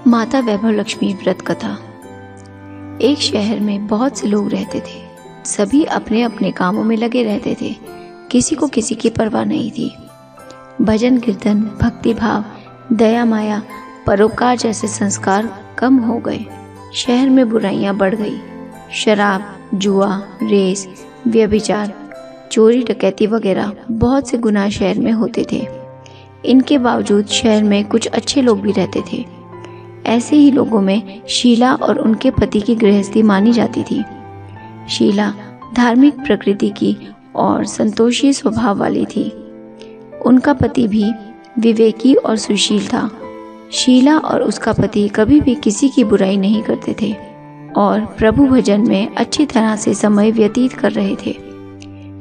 माता वैभव लक्ष्मी व्रत कथा। एक शहर में बहुत से लोग रहते थे। सभी अपने अपने कामों में लगे रहते थे। किसी को किसी की परवाह नहीं थी। भजन कीर्तन, भक्ति भाव, दया माया, परोपकार जैसे संस्कार कम हो गए। शहर में बुराइयां बढ़ गई। शराब, जुआ, रेस, व्यभिचार, चोरी डकैती वगैरह बहुत से गुनाह शहर में होते थे। इनके बावजूद शहर में कुछ अच्छे लोग भी रहते थे। ऐसे ही लोगों में शीला और उनके पति की गृहस्थी मानी जाती थी। शीला धार्मिक प्रकृति की और संतोषी स्वभाव वाली थी। उनका पति भी विवेकी और सुशील था। शीला और उसका पति कभी भी किसी की बुराई नहीं करते थे और प्रभु भजन में अच्छी तरह से समय व्यतीत कर रहे थे।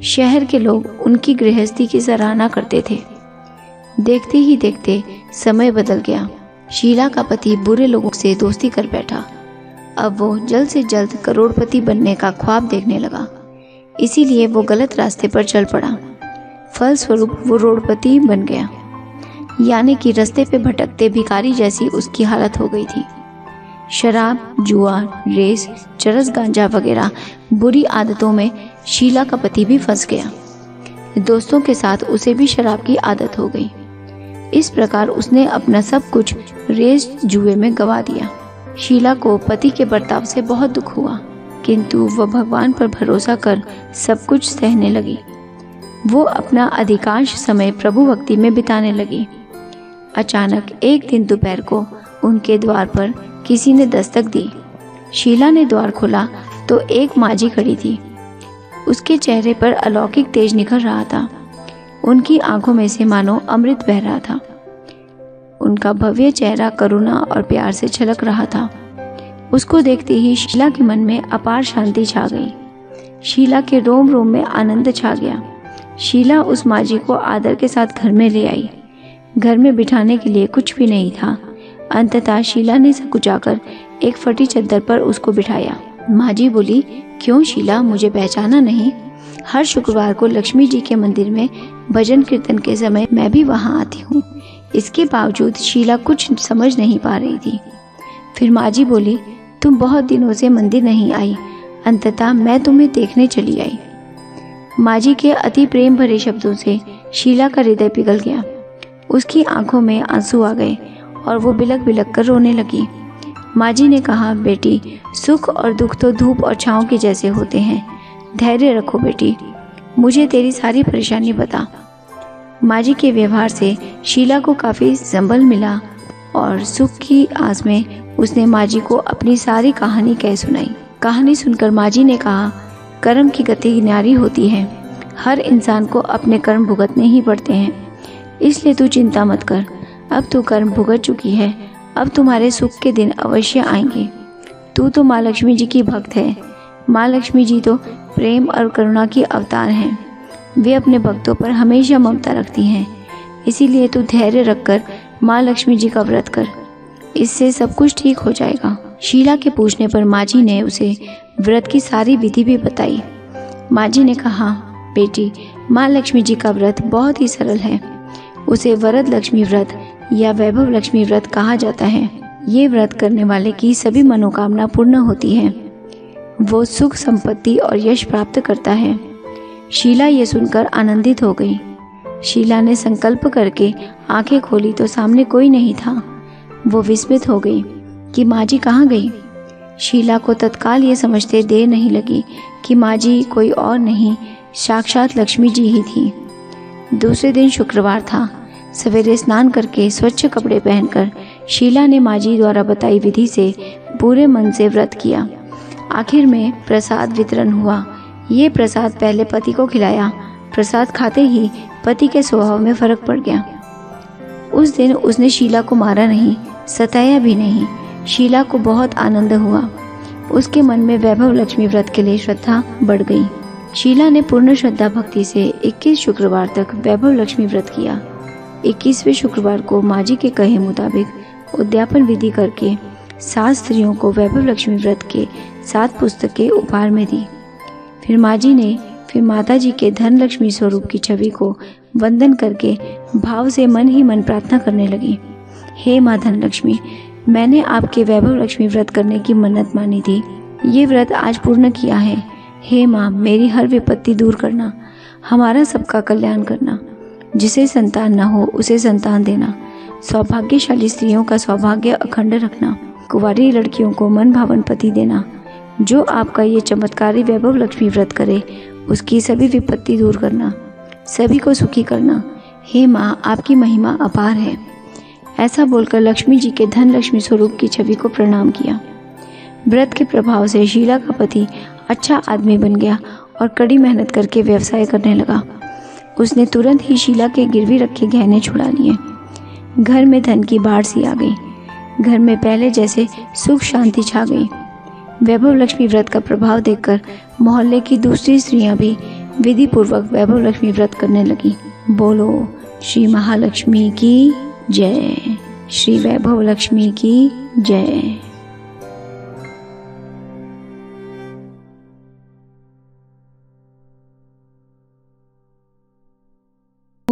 शहर के लोग उनकी गृहस्थी की सराहना करते थे। देखते ही देखते समय बदल गया। शीला का पति बुरे लोगों से दोस्ती कर बैठा। अब वो जल्द से जल्द करोड़पति बनने का ख्वाब देखने लगा। इसीलिए वो गलत रास्ते पर चल पड़ा। फलस्वरूप वो रोडपति बन गया, यानी कि रास्ते पे भटकते भिखारी जैसी उसकी हालत हो गई थी। शराब, जुआ, रेस, चरस गांजा वगैरह बुरी आदतों में शीला का पति भी फंस गया। दोस्तों के साथ उसे भी शराब की आदत हो गई। इस प्रकार उसने अपना सब कुछ रेस जुए में गंवा दिया। शीला को पति के बर्ताव से बहुत दुख हुआ, किंतु वह भगवान पर भरोसा कर सब कुछ सहने लगी। वो अपना अधिकांश समय प्रभु भक्ति में बिताने लगी। अचानक एक दिन दोपहर को उनके द्वार पर किसी ने दस्तक दी। शीला ने द्वार खोला तो एक माजी खड़ी थी। उसके चेहरे पर अलौकिक तेज निखर रहा था। उनकी आंखों में से मानो अमृत बह रहा था। उनका भव्य चेहरा करुणा और प्यार से छलक रहा था। उसको देखते ही शीला के मन में अपार शांति छा गई। शीला के रोम रोम में आनंद छा गया। शीला उस माजी को आदर के साथ घर में ले आई। घर में बिठाने के लिए कुछ भी नहीं था। अंततः शीला ने सकुचाकर एक फटी चद्दर पर उसको बिठाया। माजी बोली, क्यों शीला, मुझे पहचाना नहीं? हर शुक्रवार को लक्ष्मी जी के मंदिर में भजन कीर्तन के समय मैं भी वहां आती हूँ। इसके बावजूद शीला कुछ समझ नहीं पा रही थी। फिर माजी बोली, तुम बहुत दिनों से मंदिर नहीं आई, अंततः मैं तुम्हें देखने चली आई। माजी के अति प्रेम भरे शब्दों से शीला का हृदय पिघल गया। उसकी आंखों में आंसू आ गए और वो बिलक बिलक कर रोने लगी। माजी ने कहा, बेटी, सुख और दुख तो धूप और छांव के जैसे होते हैं। धैर्य रखो बेटी, मुझे तेरी सारी परेशानी बता। माजी के व्यवहार से शीला को काफी संबल मिला और सुख की आस में उसने माजी को अपनी सारी कहानी कह सुनाई। कहानी सुनकर माजी ने कहा, कर्म की गति न्यारी होती है। हर इंसान को अपने कर्म भुगतने ही पड़ते हैं, इसलिए तू चिंता मत कर। अब तू कर्म भुगत चुकी है, अब तुम्हारे सुख के दिन अवश्य आएंगे। तू तो माँ लक्ष्मी जी की भक्त है। माँ लक्ष्मी जी तो प्रेम और करुणा की अवतार हैं। वे अपने भक्तों पर हमेशा ममता रखती हैं। इसीलिए तू धैर्य रखकर माँ लक्ष्मी जी का व्रत कर, इससे सब कुछ ठीक हो जाएगा। शीला के पूछने पर माजी ने उसे व्रत की सारी विधि भी बताई। माजी ने कहा, बेटी, माँ लक्ष्मी जी का व्रत बहुत ही सरल है। उसे वरद लक्ष्मी व्रत या वैभव लक्ष्मी व्रत कहा जाता है। ये व्रत करने वाले की सभी मनोकामना पूर्ण होती है। वो सुख, संपत्ति और यश प्राप्त करता है। शीला ये सुनकर आनंदित हो गई। शीला ने संकल्प करके आंखें खोली तो सामने कोई नहीं था। वो विस्मित हो गई कि माजी कहाँ गई। शीला को तत्काल ये समझते देर नहीं लगी कि माजी कोई और नहीं, साक्षात लक्ष्मी जी ही थी। दूसरे दिन शुक्रवार था। सवेरे स्नान करके स्वच्छ कपड़े पहनकर शीला ने माजी द्वारा बताई विधि से पूरे मन से व्रत किया। आखिर में प्रसाद वितरण हुआ। ये प्रसाद पहले पति को खिलाया। प्रसाद खाते ही पति के स्वभाव में फर्क पड़ गया। उस दिन उसने शीला को मारा नहीं, सताया भी नहीं। शीला को बहुत आनंद हुआ। उसके मन में वैभव लक्ष्मी व्रत के लिए श्रद्धा बढ़ गई। शीला ने पूर्ण श्रद्धा भक्ति से 21 शुक्रवार तक वैभव लक्ष्मी व्रत किया। 21वें शुक्रवार को माजी के कहे मुताबिक उद्यापन विधि करके 7 स्त्रियों को वैभव लक्ष्मी व्रत के 7 पुस्तकें उपहार में दी। फिर माजी ने माता जी के धन लक्ष्मी स्वरूप की छवि को वंदन करके भाव से मन ही मन प्रार्थना करने लगी, हे माँ धन लक्ष्मी, मैंने आपके वैभव लक्ष्मी व्रत करने की मन्नत मानी थी। ये व्रत आज पूर्ण किया है। हे माँ, मेरी हर विपत्ति दूर करना, हमारा सबका कल्याण करना। जिसे संतान न हो उसे संतान देना, सौभाग्यशाली स्त्रियों का सौभाग्य अखंड रखना, कुंवारी लड़कियों को मन भावन पति देना। जो आपका ये चमत्कारी वैभव लक्ष्मी व्रत करे उसकी सभी विपत्ति दूर करना, सभी को सुखी करना। हे माँ, आपकी महिमा अपार है। ऐसा बोलकर लक्ष्मी जी के धन लक्ष्मी स्वरूप की छवि को प्रणाम किया। व्रत के प्रभाव से शीला का पति अच्छा आदमी बन गया और कड़ी मेहनत करके व्यवसाय करने लगा। उसने तुरंत ही शीला के गिरवी रखे गहने छुड़ा लिए। घर में धन की बाढ़ सी आ गई। घर में पहले जैसे सुख शांति छा गई। वैभव लक्ष्मी व्रत का प्रभाव देखकर मोहल्ले की दूसरी स्त्रियां भी विधि पूर्वक वैभव लक्ष्मी व्रत करने लगी। बोलो श्री महालक्ष्मी की जय, श्री वैभव लक्ष्मी की जय।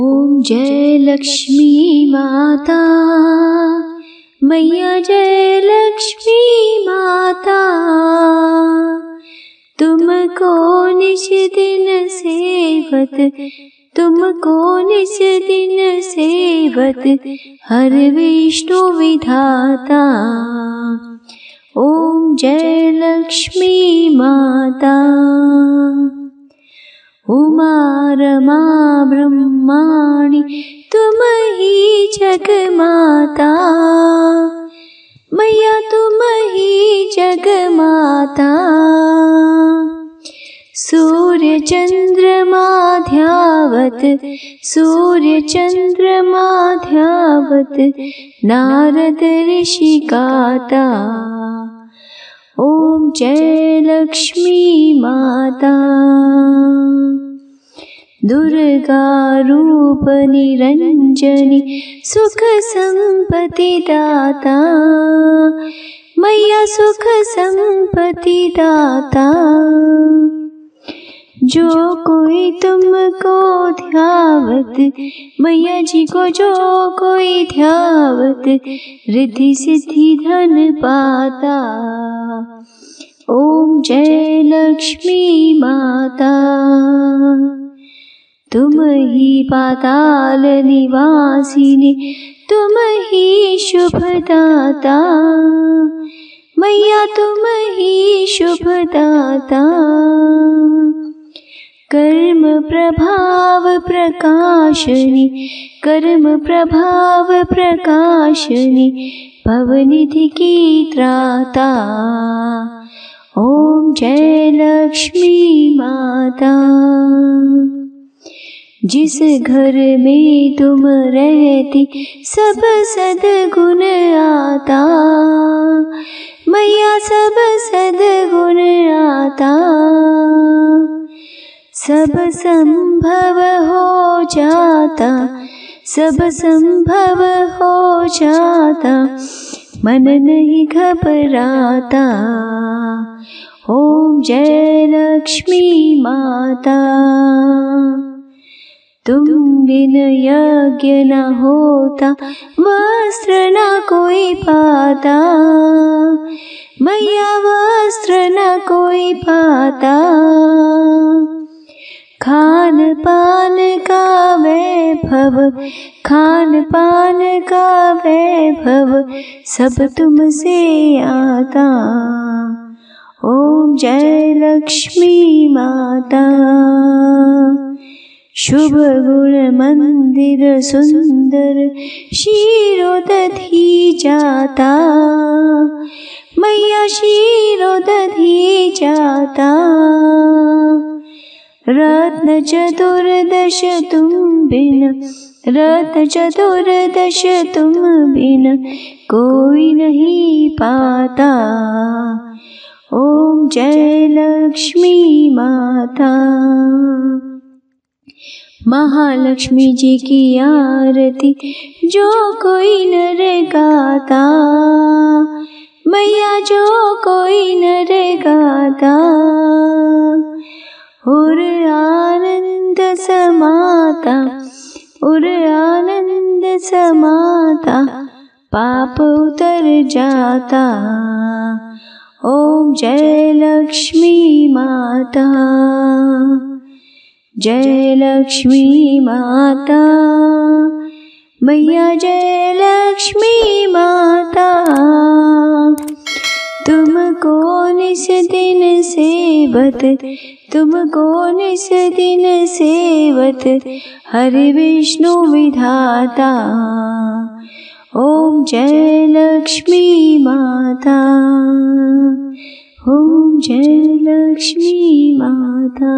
ओम जय लक्ष्मी माता, मैया जय लक्ष्मी माता। तुमको निज दिन सेवत, तुमको निज दिन सेवत, हर विष्णु विधाता। ओम जय लक्ष्मी माता। उमा रमा ब्रह्माणि तुम ही जग माता, मैया तुम ही जग माता। सूर्य चंद्रमा ध्यावत, सूर्य चंद्रमा ध्यावत, नारद ऋषि गाता। ओम जय लक्ष्मी माता। दुर्गा रूप निरंजनी सुख संपत्ति दाता, मैया सुख संपत्ति दाता। जो कोई तुमको ध्यावत, मैया जी को जो कोई ध्यावत, रिद्धि सिद्धि धन पाता। ओम जय लक्ष्मी माता। तुम ही पाताल निवासिनी, तुम ही शुभदाता, मैया तुम ही शुभदाता। कर्म प्रभाव प्रकाशनी, कर्म प्रभाव प्रकाशनी, भवनिधि की त्राता। ओम जय लक्ष्मी माता। जिस घर में तुम रहती सब सद्गुण आता, मैया सब सद्गुण आता। सब संभव हो जाता, सब संभव हो जाता, मन नहीं घबराता। ओम जय लक्ष्मी माता। तुम बिन यज्ञ न होता, वस्त्र न कोई पाता, मैया वस्त्र न कोई पाता। खान पान का वैभव, खान पान का वैभव, सब तुमसे आता। ओम जय लक्ष्मी माता। शुभ गुण मंदिर सुंदर, क्षीरोदधि जाता, मैया क्षीरोदधि जाता। रत्न चतुर्दश तुम बिन, रत्न चतुर्दश तुम बिन, कोई नहीं पाता। ओम जय लक्ष्मी माता। महालक्ष्मी जी की आरती जो कोई नर गाता, मैया जो कोई नर गाता। और आनंद समाता, और आनंद समाता, पाप उतर जाता। ओम जय लक्ष्मी माता, जय लक्ष्मी माता, मैया जय लक्ष्मी माता। तुमको निस दिन सेवत, तुमको निस दिन सेवत, हरि विष्णु विधाता। ओम जय लक्ष्मी माता, ओम जय लक्ष्मी माता।